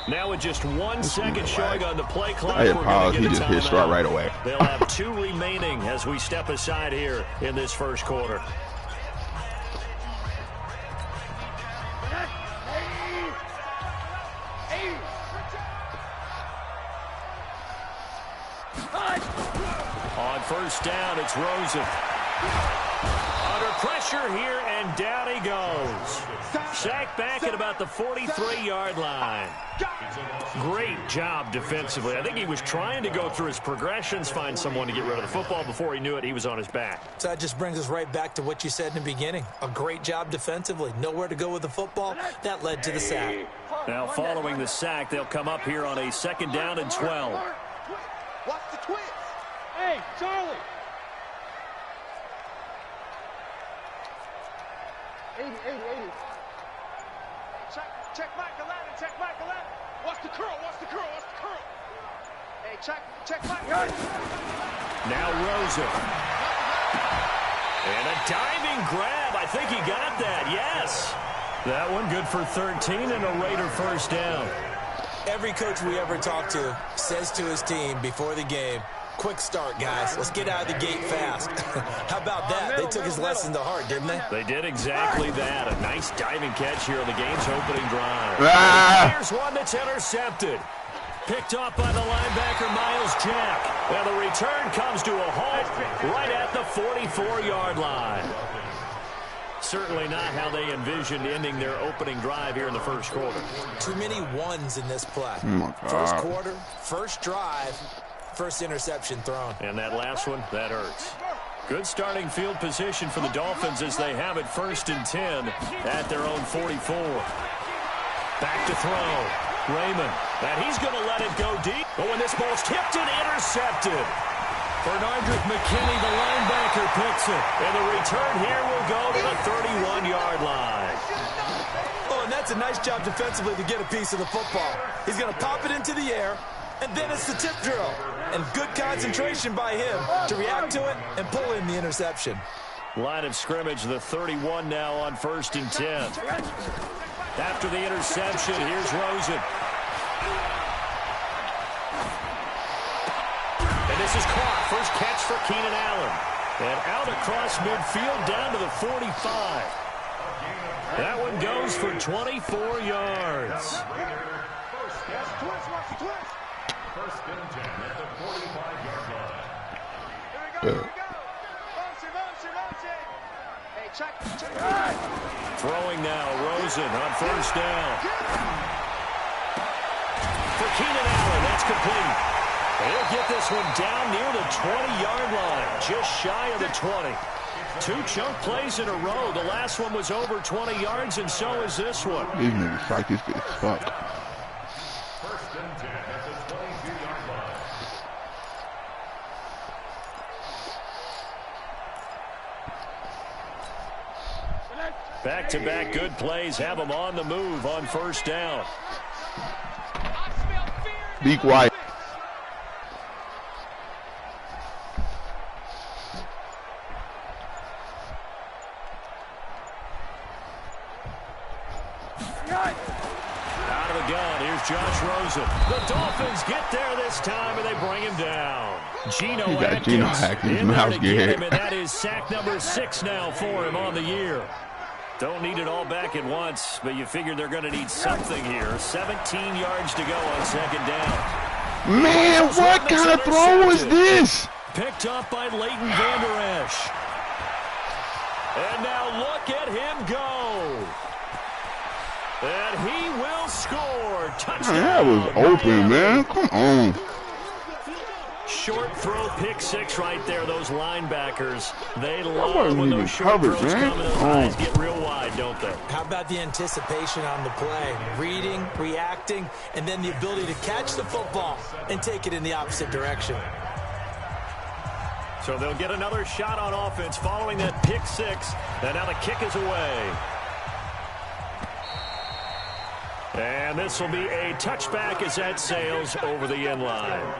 Now with just 1 second showing on the play clock, Hey, we're pause. going to He get a just hit strike timeout. right away. They'll have 2 remaining as we step aside here in this first quarter. On first down, it's Rosen. Under pressure here, and down he goes. Sacked back at about the 43-yard line. Great job defensively. I think he was trying to go through his progressions, find someone to get rid of the football. Before he knew it, he was on his back. So that just brings us right back to what you said in the beginning. A great job defensively. Nowhere to go with the football. That led to the sack. Now following the sack, they'll come up here on a 2nd down and 12. Watch the twist. Hey, Charlie. 80. Check Michael Allen. Check Michael Allen. Watch the curl. Hey, check Michael Allen. Now Rosen. And a diving grab. I think he got that. Yes. That one good for 13 and a Raider first down. Every coach we ever talk to says to his team before the game, quick start, guys. Let's get out of the gate fast. How about that? They took his lesson to heart, didn't they? They did exactly that. A nice diving catch here on the game's opening drive. Here's one that's intercepted. Picked off by the linebacker, Miles Jack. And the return comes to a halt right at the 44-yard line. Certainly not how they envisioned ending their opening drive here in the first quarter. Too many ones in this play. Oh my God. First quarter, first drive, first interception thrown. And that last one, that hurts. Good starting field position for the Dolphins as they have it 1st and 10 at their own 44. Back to throw. Raymond. And he's going to let it go deep. But when this ball's tipped and intercepted. Bernardrick McKinney, the linebacker, picks it. And the return here will go to the 31-yard line. Oh, and that's a nice job defensively to get a piece of the football. He's going to pop it into the air, and then it's the tip drill. And good concentration by him to react to it and pull in the interception. Line of scrimmage, the 31 now on 1st and 10. After the interception, here's Rosen. And this is caught. First catch for Keenan Allen. And out across midfield down to the 45. That one goes for 24 yards. First and 10 at the 45-yard line. Throwing now, Rosen on first down. For Keenan Allen, that's complete. He'll get this one down near the 20-yard line, just shy of the 20. 2 chunk plays in a row. The last one was over 20 yards, and so is this one. These niggas like this as fuck. First and 10 at the 22-yard line. Back-to-back good plays have them on the move on first down. Be quiet. Out of the gun, here's Josh Rosen. The Dolphins get there this time, and they bring him down. Geno Atkins in there to get him, and that is sack number 6 now for him on the year. Don't need it all back at once, but you figure they're going to need something here. 17 yards to go on 2nd down. Man, what kind of throw was this? Picked up by Leighton Vander Esch. And now look at him go. And he will score. Touchdown. Man, that was open, man. Come on. Short throw, pick 6 right there. Those linebackers, they love when even those short covered, throws man. come and those eyes get real wide, don't they? How about the anticipation on the play? Reading, reacting, and then the ability to catch the football and take it in the opposite direction. So they'll get another shot on offense following that pick 6. And now the kick is away. And this will be a touchback as that sails over the end line.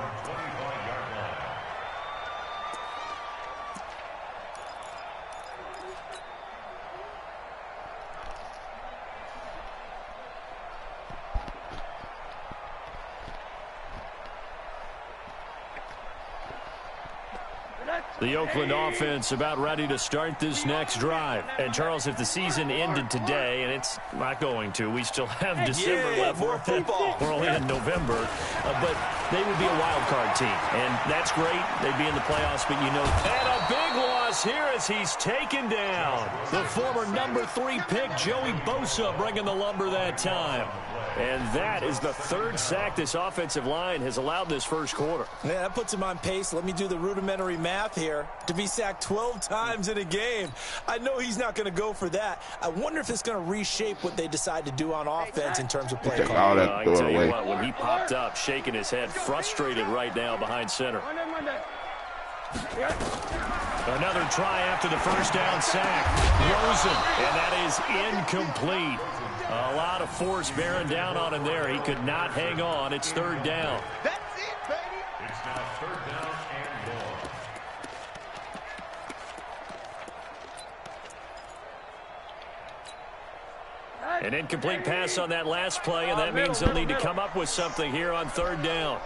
The Oakland offense about ready to start this next drive. And, Charles, if the season ended today, and it's not going to, we still have December left. More football. We're only in November. But they would be a wild card team. And that's great. They'd be in the playoffs, but you know. And a big loss here as he's taken down. The former number 3 pick, Joey Bosa, bringing the lumber that time. And that is the 3rd sack this offensive line has allowed this first quarter. Yeah, that puts him on pace. Let me do the rudimentary math here. To be sacked 12 times in a game. I know he's not going to go for that. I wonder if it's going to reshape what they decide to do on offense in terms of play call. I can tell you what, when he popped up, shaking his head, frustrated right now behind center. Another try after the first down sack. Rosen, and that is incomplete. A lot of force bearing down on him there. He could not hang on. It's 3rd down. That's it, baby. It's now 3rd down and goal. An incomplete pass on that last play, and that means they'll need to come up with something here on 3rd down.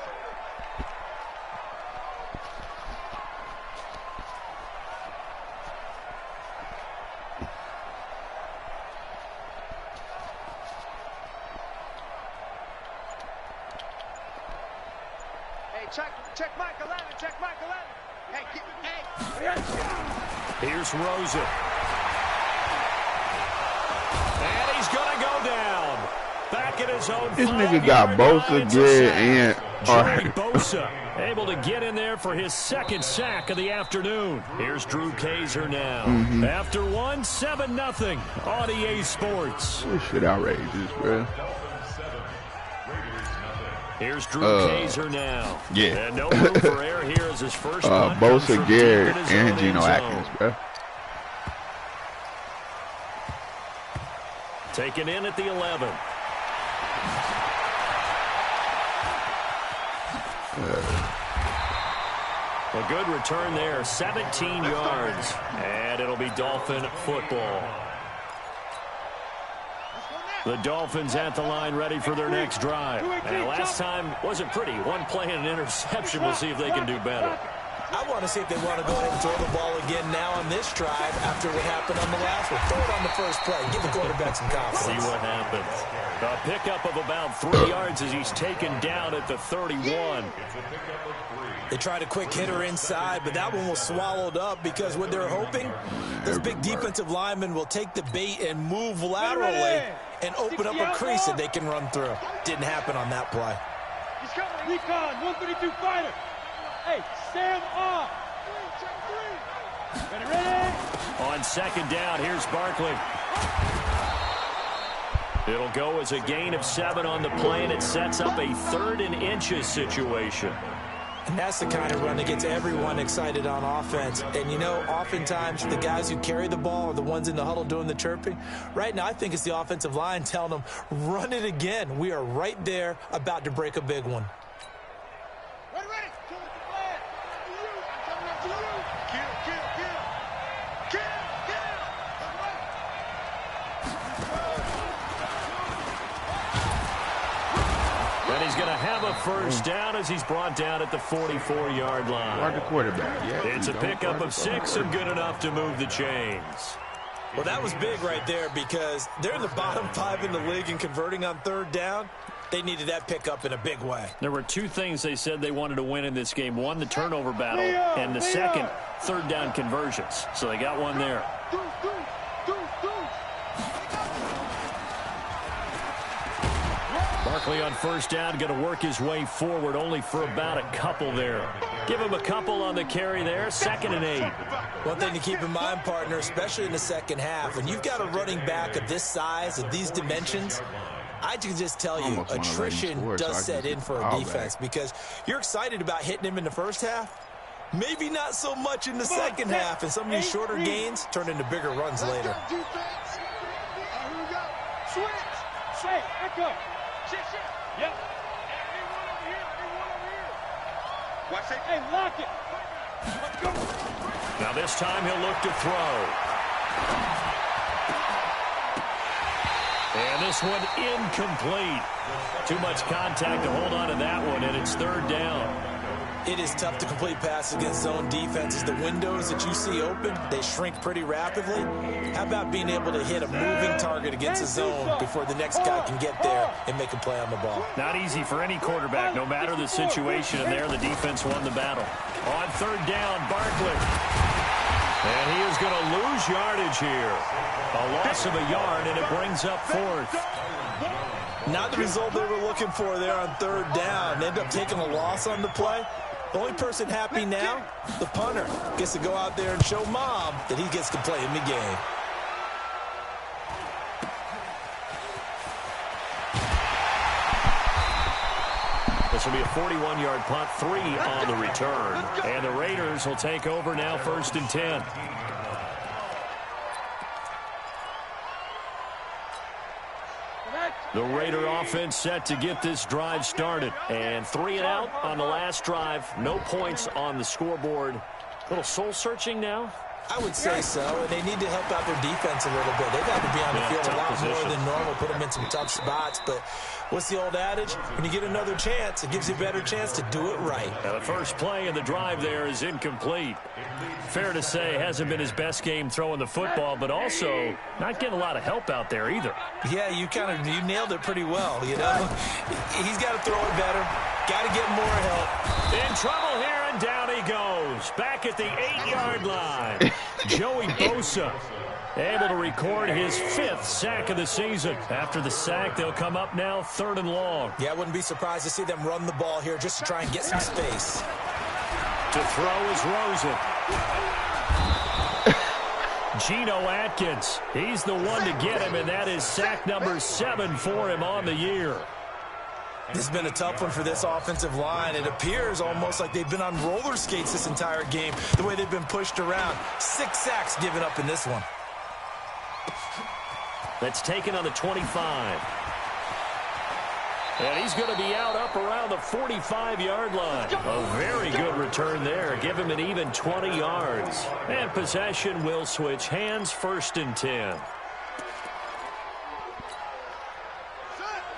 Check Michael Allen. Check Michael Allen. Hey. Here's Rosen. And he's going to go down. Back at his own. This nigga got Bosa, Gary, and Joey Bosa able to get in there for his 2nd sack of the afternoon. Here's Drew Kaiser now. After 7-0 on EA Sports. This shit outrageous, bro. Here's Drew Kaiser now. Yeah. And no room for error here as his first punt Bosa, comes Gary, from deep in his and own Geno end zone. Atkins, bro. Taken in at the 11. A good return there, 17 yards. And it'll be Dolphin football. The Dolphins at the line ready for their next drive. And last time wasn't pretty. One play and an interception. We'll see if they can do better. I want to see if they want to go ahead and throw the ball again now on this drive after what happened on the last one. Throw it on the first play. Give the quarterback some confidence. See what happens. A pickup of about 3 yards as he's taken down at the 31. They tried a quick hitter inside, but that one was swallowed up because what they're hoping, this big defensive lineman will take the bait and move laterally and open up a crease that they can run through. Didn't happen on that play. He's coming. Recon, 132 fighter. Hey, stand off. Ready? On 2nd down, here's Barkley. It'll go as a gain of 7 on the play, and it sets up a 3rd and inches situation. And that's the kind of run that gets everyone excited on offense. And, you know, oftentimes the guys who carry the ball are the ones in the huddle doing the chirping. Right now, I think it's the offensive line telling them, run it again. We are right there about to break a big one. Ready. Kill. And he's going to have a first down as he's brought down at the 44-yard line. Guard the quarterback. Yeah, It's a pickup of 6 and good enough to move the chains. Well, that was big right there because they're in the bottom 5 in the league in converting on 3rd down. They needed that pickup in a big way. There were 2 things they said they wanted to win in this game. One, the turnover battle, and the second, 3rd down conversions. So they got one there. Barkley on 1st down, going to work his way forward, only for about a couple there. Give him a couple on the carry there, 2nd and 8. One thing to keep in mind, partner, especially in the second half, when you've got a running back of this size, of these dimensions, I can just tell you, attrition does set in for a defense because you're excited about hitting him in the first half. Maybe not so much in the second half, and some of these shorter gains turn into bigger runs later. Hey, echo. Shit. Yep. Everyone over here. Watch it. Hey, lock it. Let's go. Now this time he'll look to throw. And this one incomplete. Too much contact to hold on to that one, and it's 3rd down. It is tough to complete passes against zone defenses. The windows that you see open, they shrink pretty rapidly. How about being able to hit a moving target against a zone before the next guy can get there and make a play on the ball? Not easy for any quarterback, no matter the situation. And there, the defense won the battle. On third down, Barkley. And he is going to lose yardage here. A loss of a yard, and it brings up fourth. Not the result they were looking for there on third down. They end up taking a loss on the play. The only person happy now, the punter, gets to go out there and show Mom that he gets to play in the game. This will be a 41-yard punt, 3 on the return. And the Raiders will take over now, 1st and 10. The Raider offense set to get this drive started. And 3 and out on the last drive. No points on the scoreboard. A little soul-searching now. I would say so, and they need to help out their defense a little bit. They've had to be on the field a lot more than normal, put them in some tough spots. But what's the old adage? When you get another chance, it gives you a better chance to do it right. Now, the first play in the drive there is incomplete. Fair to say, hasn't been his best game throwing the football, but also not getting a lot of help out there either. Yeah, you nailed it pretty well, you know. He's got to throw it better. Got to get more help. In trouble here, and down he goes. Back at the 8-yard line. Joey Bosa able to record his 5th sack of the season. After the sack, they'll come up now 3rd and long. Yeah, I wouldn't be surprised to see them run the ball here just to try and get some space. To throw is Rosen. Geno Atkins. He's the one to get him, and that is sack number 7 for him on the year. This has been a tough one for this offensive line. It appears almost like they've been on roller skates this entire game, the way they've been pushed around. 6 sacks given up in this one. That's taken on the 25. And he's going to be out up around the 45-yard line. A very good return there. Give him an even 20 yards. And possession will switch hands, 1st and 10.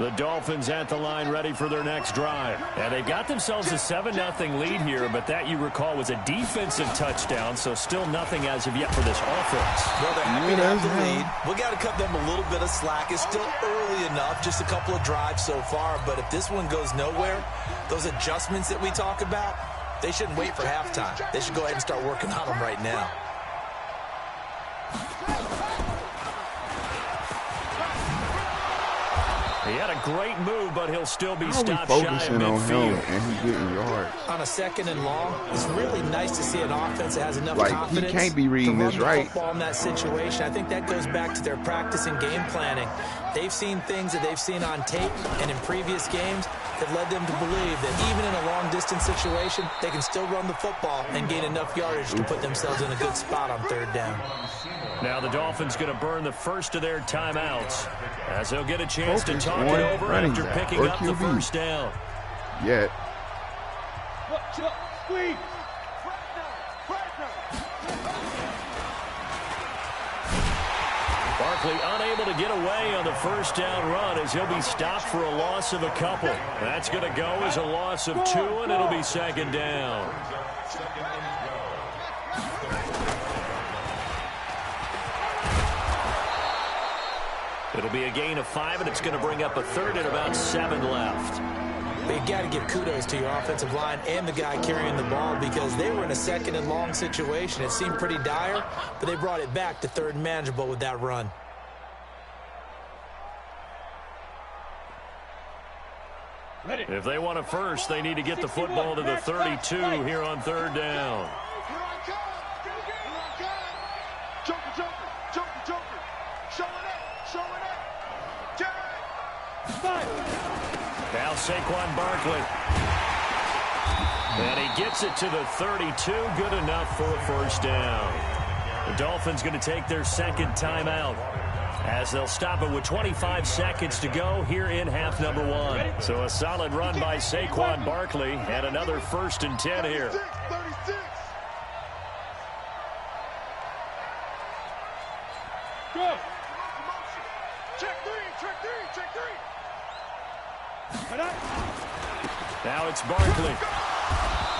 The Dolphins at the line ready for their next drive. And they've got themselves a 7-0 lead here, but that, you recall, was a defensive touchdown, so still nothing as of yet for this offense. Well, they're happy to have the lead. We got to cut them a little bit of slack. It's still early enough, just a couple of drives so far, but if this one goes nowhere, those adjustments that we talk about, they shouldn't wait for halftime. They should go ahead and start working on them right now. He had a great move, but he'll still be stopped shy of focusing on him, and he's getting yards. On a 2nd and long, it's really nice to see an offense that has enough confidence he can't be reading to this run the right. football in that situation. I think that goes back to their practice and game planning. They've seen things that they've seen on tape and in previous games that led them to believe that even in a long-distance situation, they can still run the football and gain enough yardage to put themselves in a good spot on 3rd down. Now the Dolphins going to burn the first of their timeouts as they'll get a chance to talk it over after picking up the 1st down. Yeah. Squeeze. Barkley unable to get away on the 1st down run as he'll be stopped for a loss of a couple. That's going to go as a loss of 2, and it'll be 2nd down. It'll be a gain of 5, and it's going to bring up a 3rd and about 7 left. But you got to give kudos to your offensive line and the guy carrying the ball because they were in a 2nd and long situation. It seemed pretty dire, but they brought it back to 3rd and manageable with that run. If they want a first, they need to get the football to the 32 here on 3rd down. Now Saquon Barkley. And he gets it to the 32. Good enough for a 1st down. The Dolphins going to take their 2nd timeout as they'll stop it with 25 seconds to go here in half number 1. So a solid run by Saquon Barkley and another 1st and 10 here. Go. Check 3, check 3, check 3. Now it's Barkley.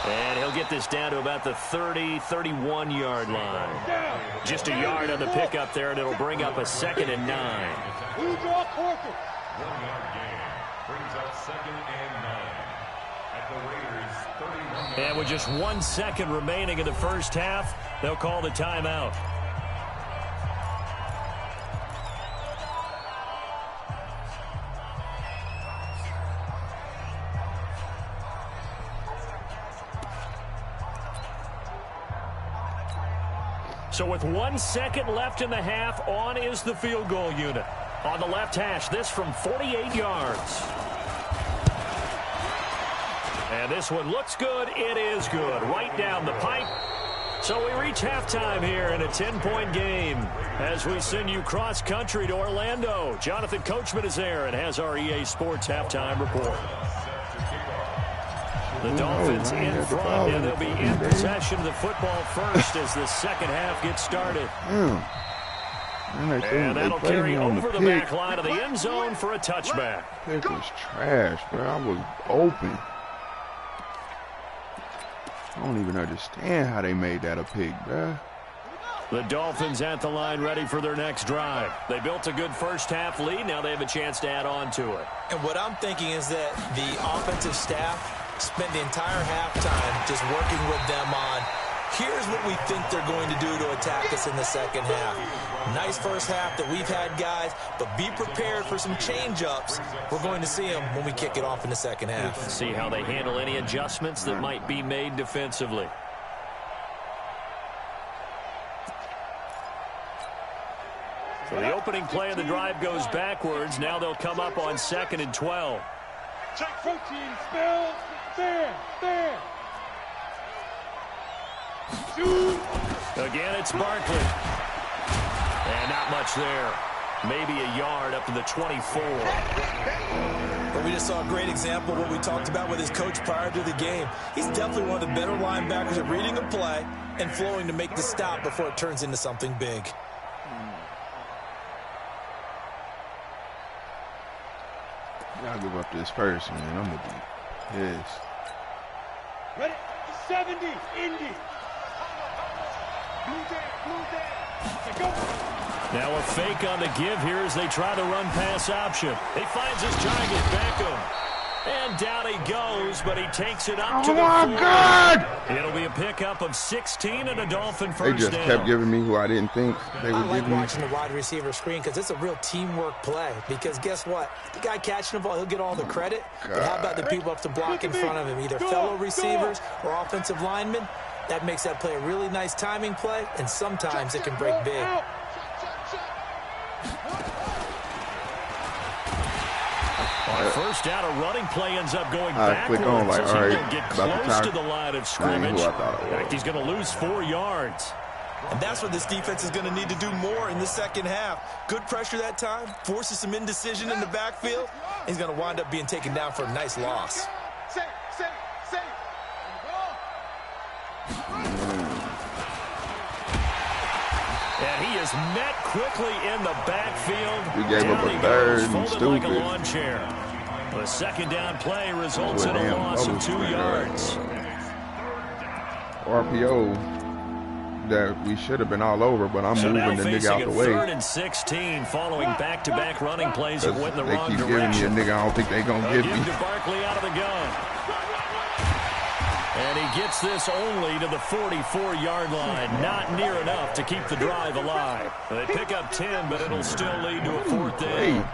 And he'll get this down to about the 30, 31-yard line. Just a yard on the pickup there, and it'll bring up a 2nd and 9. 1-yard gain brings up 2nd and 9 at the Raiders' 31. And with just 1 second remaining in the first half, they'll call the timeout. So with 1 second left in the half, on is the field goal unit. On the left hash, this from 48 yards. And this one looks good. It is good. Right down the pipe. So we reach halftime here in a 10-point game as we send you cross-country to Orlando. Jonathan Coachman is there and has our EA Sports halftime report. The Dolphins in front, and they'll be in possession of the football first as the second half gets started. And that'll carry over the back line of the end zone for a touchback. Pick was trash, bro. I was open. I don't even understand how they made that a pick, bro. The Dolphins at the line ready for their next drive. They built a good first half lead. Now they have a chance to add on to it. And what I'm thinking is that the offensive staff spent the entire halftime just working with them on, here's what we think they're going to do to attack us in the second half. Nice first half that we've had, guys, but be prepared for some change-ups. We're going to see them when we kick it off in the second half. See how they handle any adjustments that might be made defensively. So the opening play of the drive goes backwards. Now they'll come up on 2nd and 12. Check protein spells. There. Shoot. Again, it's Barkley. And not much there. Maybe a yard up to the 24. But we just saw a great example of what we talked about with his coach prior to the game. He's definitely one of the better linebackers at reading a play and flowing to make the stop before it turns into something big. I'll give up this first, man. I'm going to be pissed. Ready? 70. Indy. Blue down. Go. Now a fake on the give here as they try the run pass option. He finds his target, Beckham. And down he goes, but he takes it up to the 4. Oh, my God! It'll be a pickup of 16 and a Dolphin first down. They just kept giving me who I didn't think they would give me. I like watching the wide receiver screen because it's a real teamwork play. Because guess what? The guy catching the ball, he'll get all the credit. But how about the people up to block in front of him, either fellow receivers or offensive linemen? That makes that play a really nice timing play, and sometimes it can break big. On first down, a running play ends up going backwards as he won't get close to the line of scrimmage. In fact, he's going to lose 4 yards. And that's what this defense is going to need to do more in the second half. Good pressure that time, forces some indecision in the backfield. He's going to wind up being taken down for a nice loss. And he is met quickly in the backfield. We gave up a third and stupid. Like a lawn chair. The second down play results in a loss of 2 yards. RPO that we should have been all over, but I'm moving the nigga out the way. 3rd and 16 following back-to-back running plays that went in the wrong direction. They keep giving me a nigga I don't think they gonna give me. Give to Barkley out of the gun. And he gets this only to the 44-yard line. Not near enough to keep the drive alive. They pick up 10, but it'll still lead to a 4th down.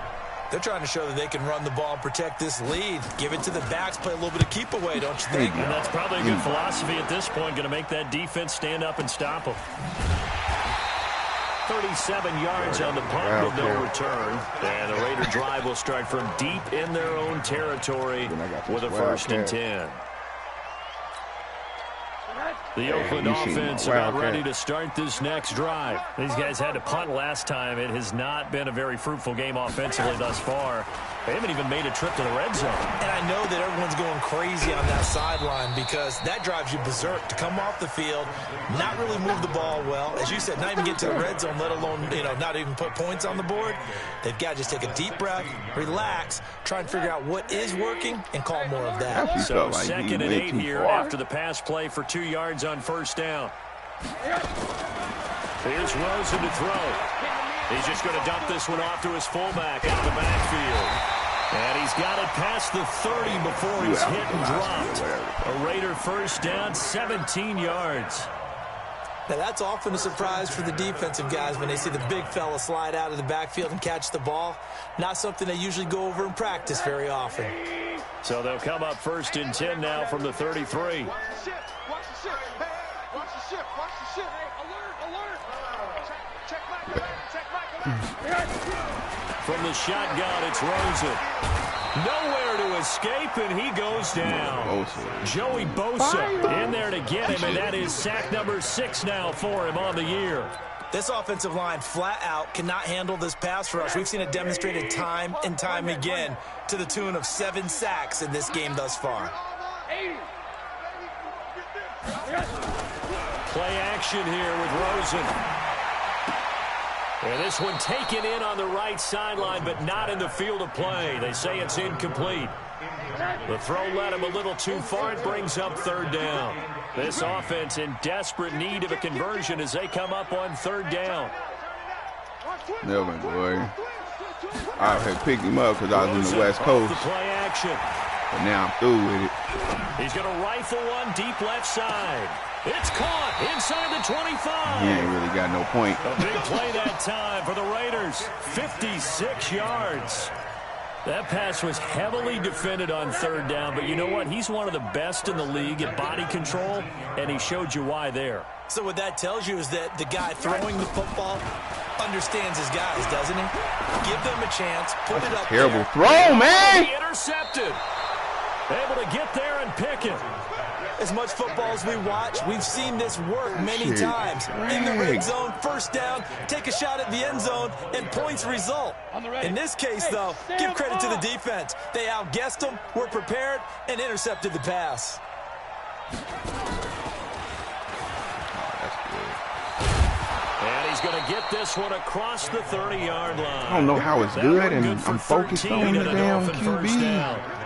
They're trying to show that they can run the ball and protect this lead. Give it to the backs, play a little bit of keep away, don't you think? And that's probably a good philosophy at this point, going to make that defense stand up and stop them. 37 yards on the punt with no return. And the Raider drive will start from deep in their own territory with a 1st and 10. The Oakland offense about ready to start this next drive. These guys had to punt last time. It has not been a very fruitful game offensively thus far. They haven't even made a trip to the red zone. And I know that everyone's going crazy on that sideline because that drives you berserk to come off the field, not really move the ball well. As you said, not even get to the red zone, let alone, not even put points on the board. They've got to just take a deep breath, relax, try and figure out what is working, and call more of that. So like 2nd and 8 here after the pass play for 2 yards on first down. Here's Rosen to throw. He's just going to dump this one off to his fullback out of the backfield. And he's got it past the 30 before he's hit and dropped. A Raider first down, 17 yards. Now, that's often a surprise for the defensive guys when they see the big fella slide out of the backfield and catch the ball. Not something they usually go over in practice very often. So they'll come up 1st and 10 now from the 33. Watch the ship. Watch the ship. Hey, watch the ship. Watch the ship. Hey, alert. Check Mike. From the shotgun, it's Rosen. Nowhere to escape, and he goes down. Joey Bosa in there to get him, and that is sack number 6 now for him on the year. This offensive line flat out cannot handle this pass rush. We've seen it demonstrated time and time again to the tune of 7 sacks in this game thus far. Play action here with Rosen. And this one taken in on the right sideline, but not in the field of play. They say it's incomplete. The throw led him a little too far. It brings up 3rd down. This offense in desperate need of a conversion as they come up on 3rd down. Melvin, boy. I had picked him up because I was in the West Coast. The play action. But now I'm through with it. He's going to rifle one deep left side. It's caught inside the 25. He ain't really got no point. A big play that time for the Raiders. 56 yards. That pass was heavily defended on 3rd down, but you know what? He's one of the best in the league at body control, and he showed you why there. So what that tells you is that the guy throwing the football understands his guys, doesn't he? Give them a chance, put it up there. Terrible throw, man! Intercepted. Able to get there and pick it. As much football as we watch, we've seen this work many times. In the red zone, first down, take a shot at the end zone, and points result. In this case, though, give credit to the defense. They outguessed them, were prepared, and intercepted the pass. And he's going to get this one across the 30-yard line. I don't know how it's good, and I'm focused on the damn QB.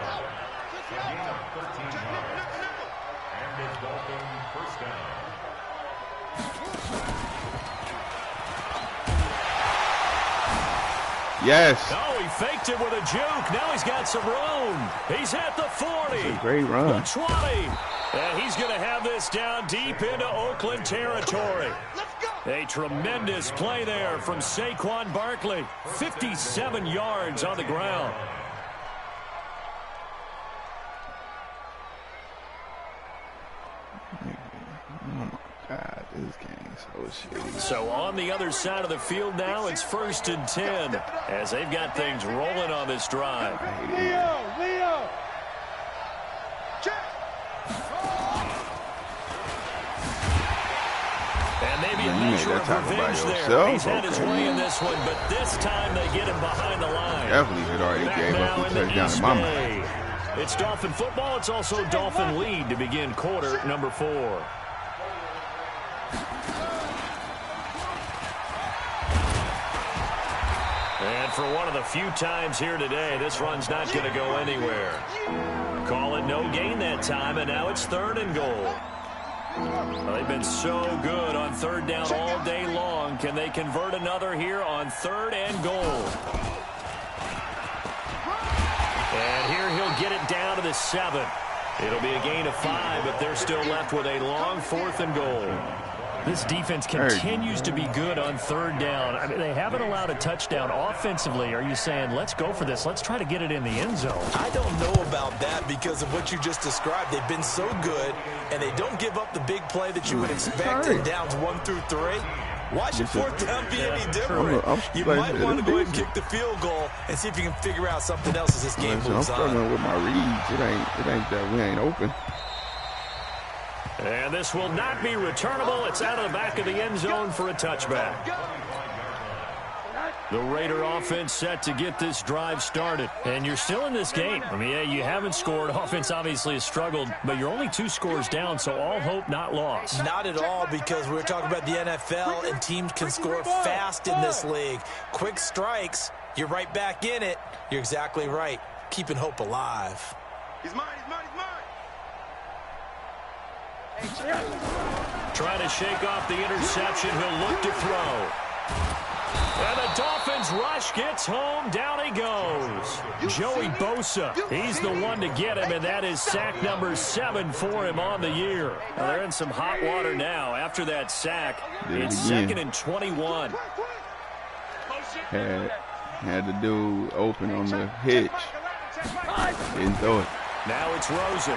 Yes. Oh, he faked it with a juke. Now he's got some room. He's at the 40. That's a great run. The 20. And he's going to have this down deep into Oakland territory. A tremendous play there from Saquon Barkley. 57 yards on the ground. God, this game's so shitty. So on the other side of the field now, it's 1st and 10 as they've got things rolling on this drive. Leo. And maybe a measure of revenge there. He's had his way in this one, but this time they get him behind the line. Definitely had already gave up the touchdown in my mind. It's Dolphin football. It's also Dolphin lead to begin quarter number 4. And for one of the few times here today, this run's not going to go anywhere. Call it no gain that time, and now it's 3rd and goal. Well, they've been so good on 3rd down all day long. Can they convert another here on 3rd and goal? And here he'll get it down to the 7. It'll be a gain of 5, but they're still left with a long 4th and goal. This defense continues to be good on 3rd down. I mean, they haven't allowed a touchdown offensively. Are you saying, let's go for this? Let's try to get it in the end zone. I don't know about that because of what you just described. They've been so good, and they don't give up the big play that you would expect in downs 1 through 3. Why should 4th down be any different? You might want to go ahead and kick the field goal and see if you can figure out something else as this game moves on. I'm struggling with my reads. It ain't that we ain't open. And this will not be returnable. It's out of the back of the end zone for a touchback. The Raider offense set to get this drive started. And you're still in this game. I mean, yeah, you haven't scored. Offense obviously has struggled, but you're only 2 scores down, so all hope not lost. Not at all, because we were talking about the NFL, and teams can score fast in this league. Quick strikes, you're right back in it. You're exactly right. Keeping hope alive. He's mine, he's mine, he's mine. Trying to shake off the interception. He'll look to throw. And the Dolphins rush gets home. Down he goes. Joey Bosa. He's the one to get him, and that is sack number 7 for him on the year. Well, they're in some hot water now after that sack. It's 2nd and 21. Had the dude open on the hitch. Didn't throw it. Now it's Rosen.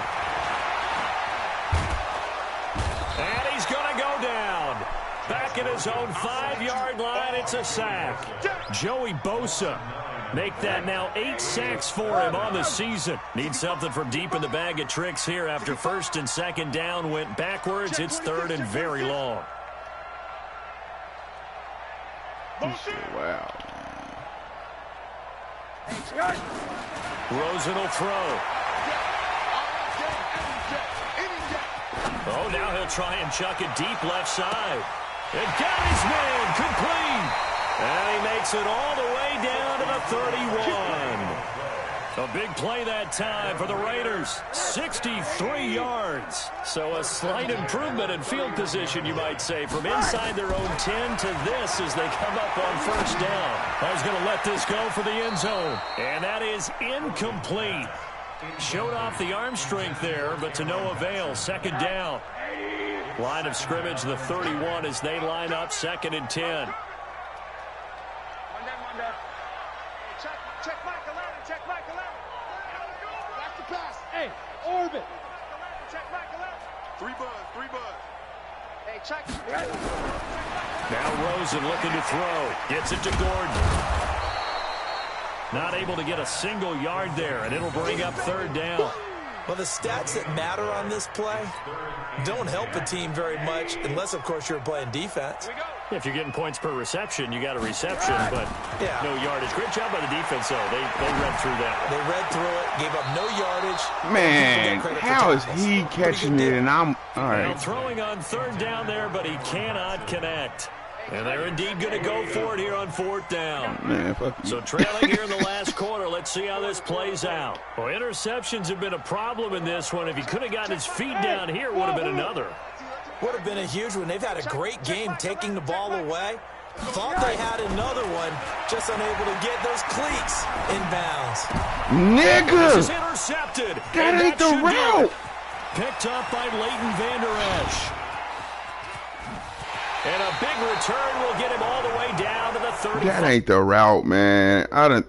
And he's going to go down. Back at his own 5-yard line, it's a sack. Joey Bosa make that now 8 sacks for him on the season. Needs something from deep in the bag of tricks here after 1st and 2nd down went backwards. It's 3rd and very long. Wow. Rosen will throw. Oh, now he'll try and chuck it deep left side. And got his man complete. And he makes it all the way down to the 31. A big play that time for the Raiders. 63 yards. So a slight improvement in field position, you might say, from inside their own 10 to this as they come up on 1st down. I was going to let this go for the end zone. And that is incomplete. Showed off the arm strength there, but to no avail. 2nd down. Line of scrimmage, the 31, as they line up 2nd and 10. Check Mike 11, check Mike 11. That's the pass. Hey, orbit. Check Mike 11. 3 buzz. Hey, check. Now Rosen looking to throw. Gets it to Gordon. Not able to get a single yard there, and it'll bring up 3rd down. Well, the stats that matter on this play don't help a team very much unless, of course, you're playing defense. If you're getting points per reception, you got a reception, but no yardage. Great job by the defense, though. They read through that. They read through it, gave up no yardage. Man, how is he catching it and I'm all right? Now throwing on 3rd down there, but he cannot connect. And they're indeed going to go for it here on 4th down. Man, fuck you. So trailing here in the last quarter. Let's see how this plays out. Well, interceptions have been a problem in this one. If he could have gotten his feet down here, it would have been another. Would have been a huge one. They've had a great game taking the ball away. Thought they had another one, just unable to get those cleats inbounds. Nigga! This is intercepted. That ain't the route. Picked up by Leighton Vander Esch. And a big return will get him all the way down to the 30. That ain't the route, man. I done